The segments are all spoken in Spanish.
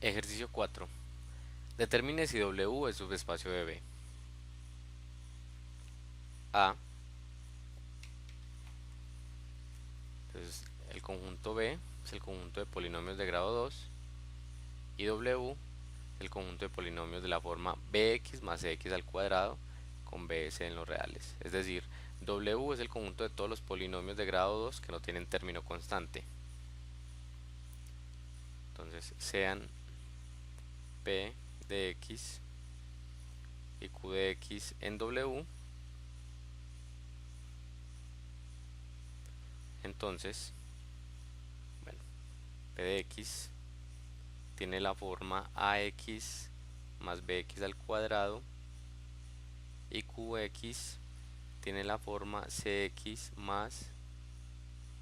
Ejercicio 4. Determine si W es subespacio de B. A. Entonces, el conjunto B es el conjunto de polinomios de grado 2 y W el conjunto de polinomios de la forma bx más cx al cuadrado con bs en los reales. Es decir, W es el conjunto de todos los polinomios de grado 2 que no tienen término constante. Entonces, sean p de x y q de x en W. Entonces, bueno, p de x tiene la forma ax más bx al cuadrado y qx tiene la forma cx más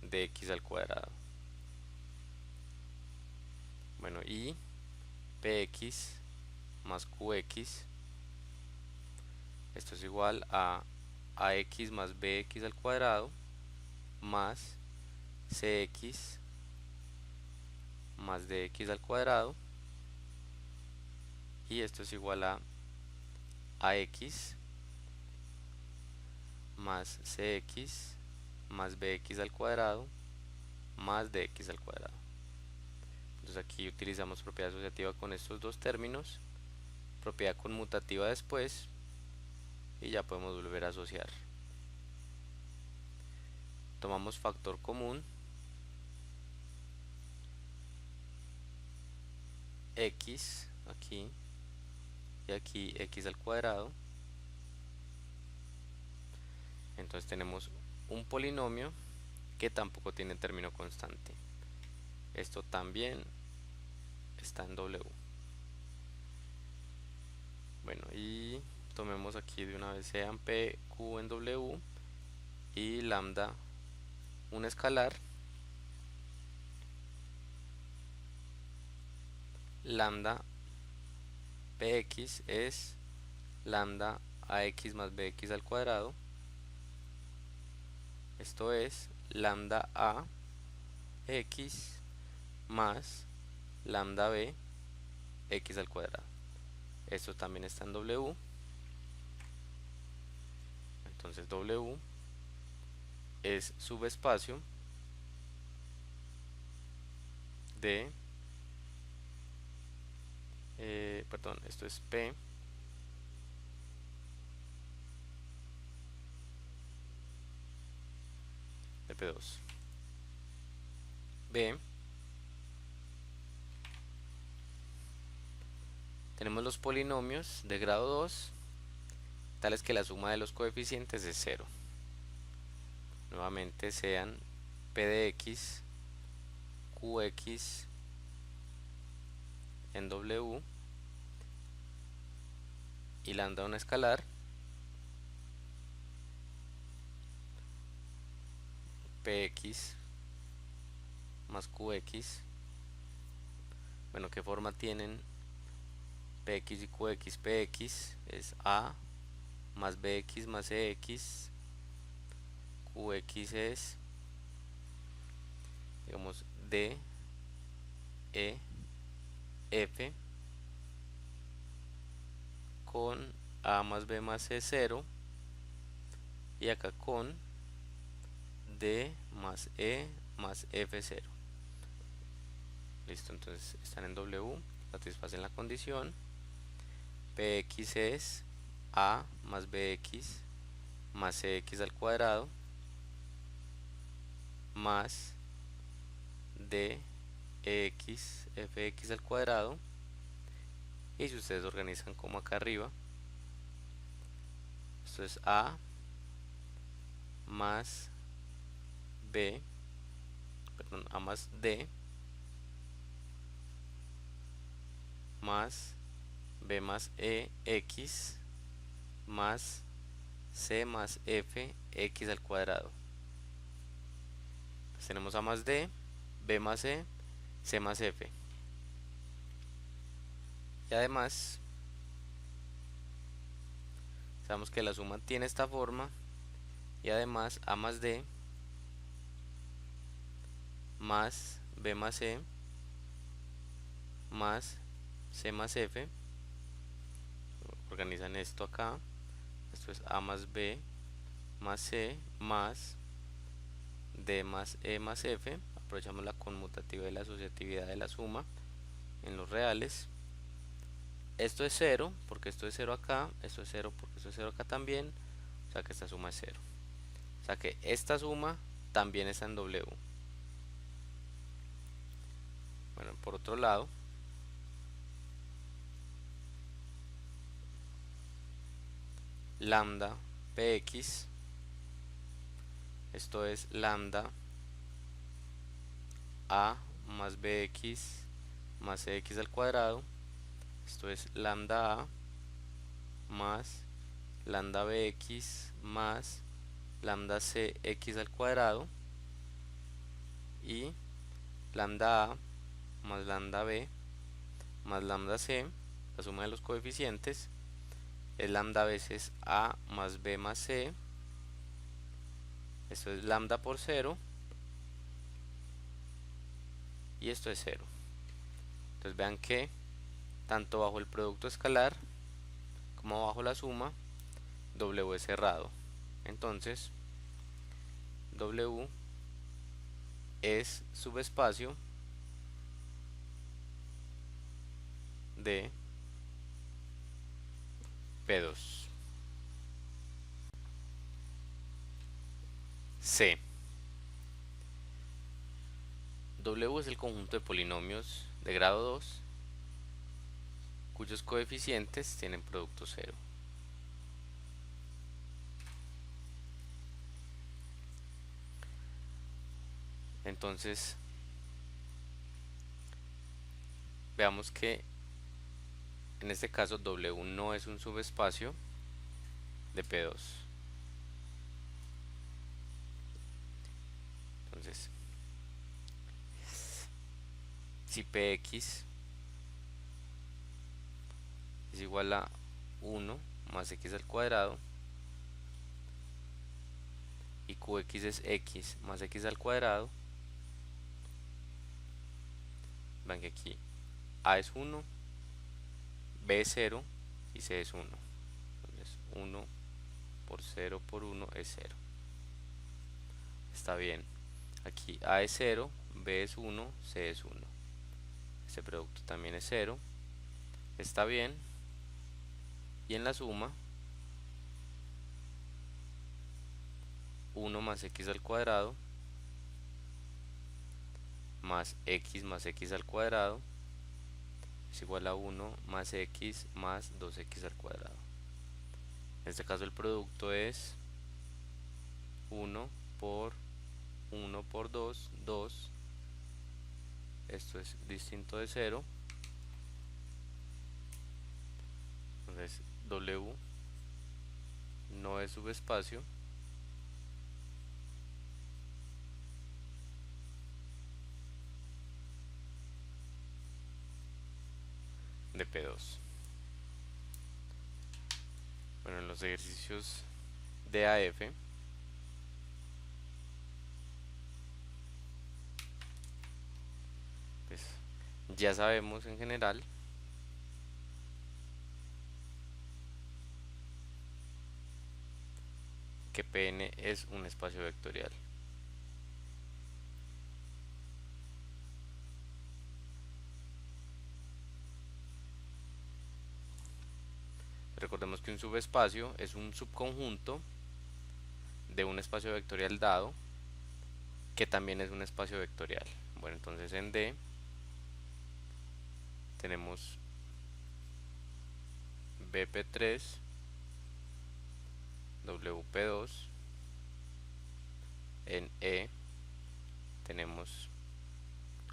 dx al cuadrado. Bueno, y px más qx, esto es igual a ax más bx al cuadrado más cx más dx al cuadrado, y esto es igual a ax más cx más bx al cuadrado más dx al cuadrado. Entonces aquí utilizamos propiedad asociativa con estos dos términos, propiedad conmutativa después, y ya podemos volver a asociar. Tomamos factor común, x aquí y aquí x al cuadrado. Entonces tenemos un polinomio que tampoco tiene término constante. Esto también está en W. Bueno, y tomemos aquí de una vez sean P, Q en W y lambda un escalar. Lambda Px es lambda ax más bx al cuadrado. Esto es lambda a x más lambda b x al cuadrado. Esto también está en W. Entonces W es subespacio de, perdón, esto es P de P2. B, tenemos los polinomios de grado 2, tales que la suma de los coeficientes es 0. Nuevamente sean P de x, Qx en W y lambda un escalar, Px más Qx. Bueno, ¿qué forma tienen Px y Qx? Px es a más bx más cx, Qx es, digamos, d, e, f con a más b más c 0, y acá con d más e más f 0. Listo, entonces están en W, satisfacen la condición. Px es a más bx más cx al cuadrado más d ex fx al cuadrado, y si ustedes organizan como acá arriba, esto es a más b, perdón, a más d más b más e x más c más f x al cuadrado. Pues tenemos a más d, b más e, c más f, y además sabemos que la suma tiene esta forma, y además a más d más b más e más C más F, organizan esto acá, esto es A más B más C más D más E más F, aprovechamos la conmutativa y la asociatividad de la suma en los reales. Esto es 0 porque esto es 0 acá, esto es 0 porque esto es 0 acá también, o sea que esta suma es 0. O sea que esta suma también está en W. Bueno, por otro lado, lambda px, esto es lambda a más bx más cx al cuadrado, esto es lambda a más lambda bx más lambda cx al cuadrado, y lambda a más lambda b más lambda c, la suma de los coeficientes es lambda veces a más b más c, esto es lambda por 0 y esto es 0. Entonces vean que tanto bajo el producto escalar como bajo la suma, W es cerrado. Entonces W es subespacio de P2. C. W es el conjunto de polinomios de grado 2 cuyos coeficientes tienen producto 0. Entonces veamos que en este caso W no es un subespacio de P2. Entonces, si Px es igual a 1 más x al cuadrado y Qx es x más x al cuadrado, vean que aquí A es 1, B es 0 y C es 1. Entonces 1 por 0 por 1 es 0. Está bien. Aquí A es 0, B es 1, C es 1. Este producto también es 0. Está bien. Y en la suma, 1 más x al cuadrado más x al cuadrado es igual a 1 más x más 2x al cuadrado. En este caso el producto es 1 por 1 por 2, 2. Esto es distinto de 0. Entonces W no es subespacio de P2. Bueno, en los ejercicios de AF pues ya sabemos en general que Pn es un espacio vectorial. Recordemos que un subespacio es un subconjunto de un espacio vectorial dado que también es un espacio vectorial. Bueno, entonces en D tenemos BP3, WP2, en E tenemos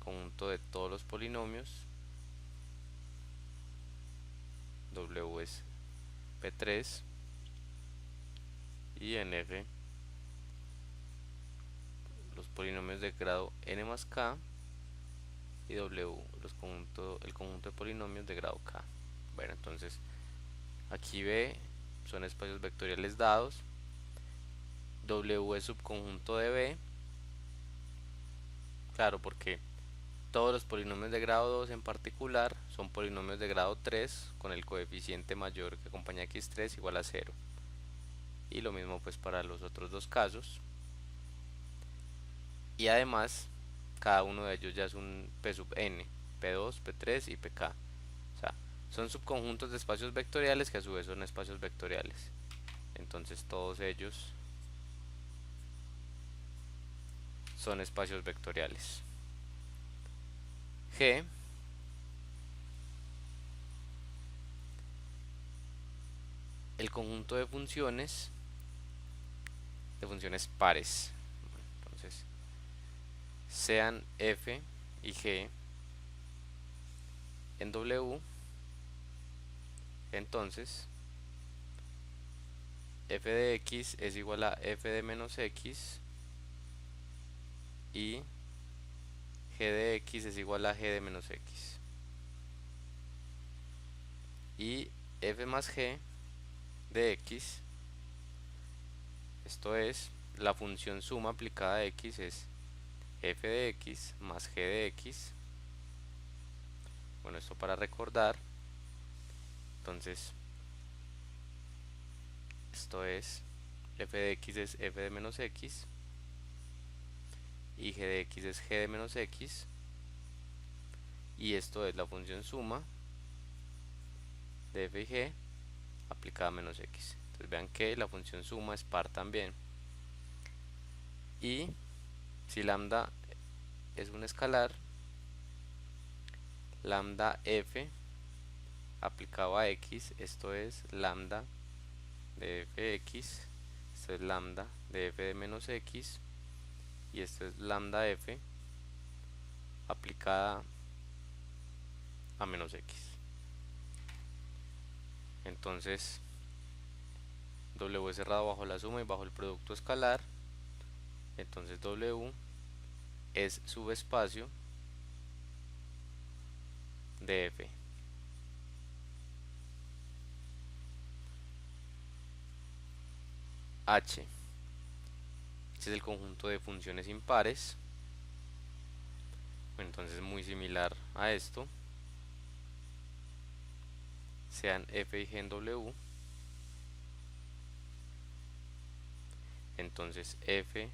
conjunto de todos los polinomios, W es P3, y en F los polinomios de grado n más k, y W el conjunto de polinomios de grado k. Bueno, entonces aquí B son espacios vectoriales dados, W es subconjunto de B, claro, porque Todos los polinomios de grado 2 en particular son polinomios de grado 3 con el coeficiente mayor que acompaña a x3 igual a 0. Y lo mismo pues para los otros dos casos. Y además, cada uno de ellos ya es un P sub n, P2, P3 y Pk. O sea, son subconjuntos de espacios vectoriales que a su vez son espacios vectoriales. Entonces todos ellos son espacios vectoriales. G el conjunto de funciones pares. Entonces, sean f y g en W, entonces f de x es igual a f de menos x y g de x es igual a g de menos x. Y f más g de x, esto es, la función suma aplicada a x es f de x más g de x. Bueno, esto para recordar. Entonces, esto es, f de x es f de menos x y g de x es g de menos x. Y esto es la función suma de f y g aplicada a menos x. Entonces vean que la función suma es par también. Y si lambda es un escalar, lambda f aplicado a x, esto es lambda de f de x, esto es lambda de f de menos x y esto es lambda f aplicada a menos x. Entonces W es cerrado bajo la suma y bajo el producto escalar. Entonces W es subespacio de f. H, este es el conjunto de funciones impares. Bueno, entonces muy similar a esto, sean f y g en W. Entonces f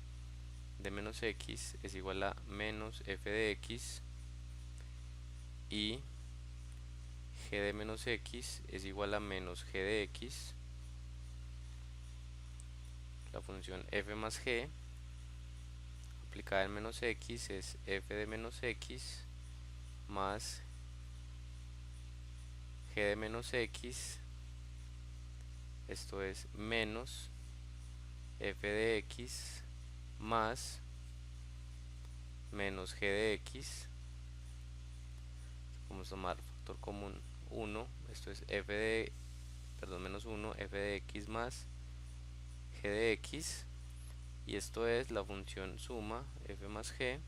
de menos x es igual a menos f de x y g de menos x es igual a menos g de x. La función f más g aplicada en menos x es f de menos x más g de menos x, esto es menos f de x más menos g de x. Vamos a tomar factor común 1, esto es menos 1, f de x más g de x, y esto es la función suma f más g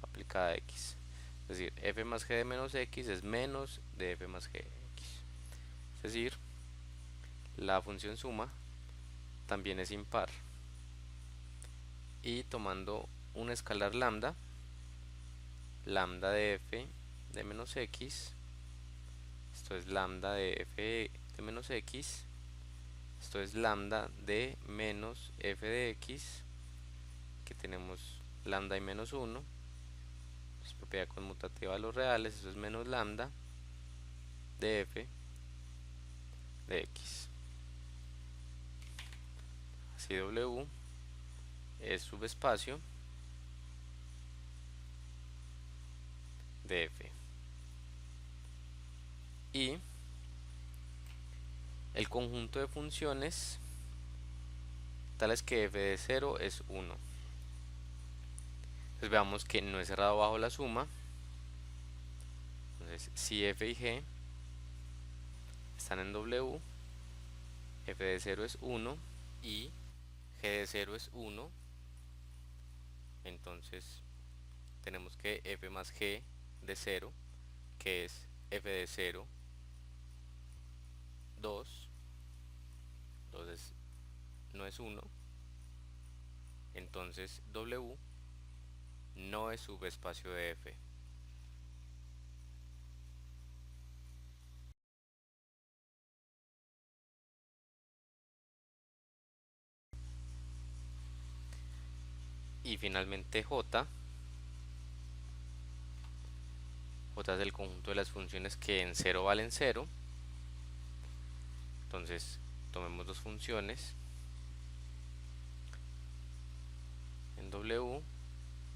aplicada a x. Es decir, f más g de menos x es menos de f más g de x. Es decir, la función suma también es impar. Y tomando un escalar lambda, lambda de f de menos x, esto es lambda de f de menos x, esto es lambda de menos f de x, que tenemos lambda y menos 1, es propiedad conmutativa de los reales, eso es menos lambda de f de x. Así W es subespacio de f. Y el conjunto de funciones tales que f de 0 es 1. Entonces veamos que no es cerrado bajo la suma. Entonces si f y g están en W, f de 0 es 1 y g de 0 es 1, entonces tenemos que f más g de 0, que es f de 0, 2, entonces no es 1, entonces W no es subespacio de f. Y finalmente J es el conjunto de las funciones que en 0 valen 0. Entonces tomemos dos funciones. En W,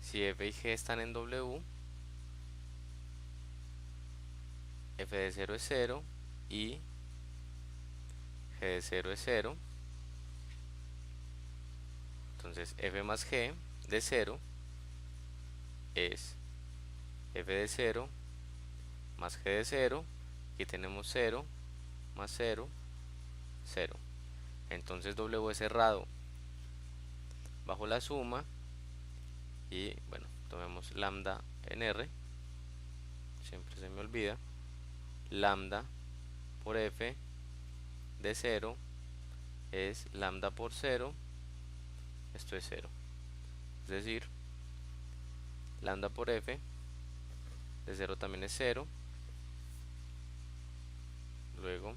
si f y g están en W, f de 0 es 0 y g de 0 es 0. Entonces f más g de 0 es f de 0 más g de 0. Aquí tenemos 0 más 0, 0. Entonces W es cerrado bajo la suma. Y bueno, tomemos lambda en R, siempre se me olvida, lambda por f de 0 es lambda por 0, esto es 0, es decir, lambda por f de 0 también es 0, luego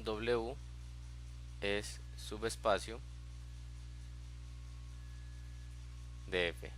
W es subespacio de f.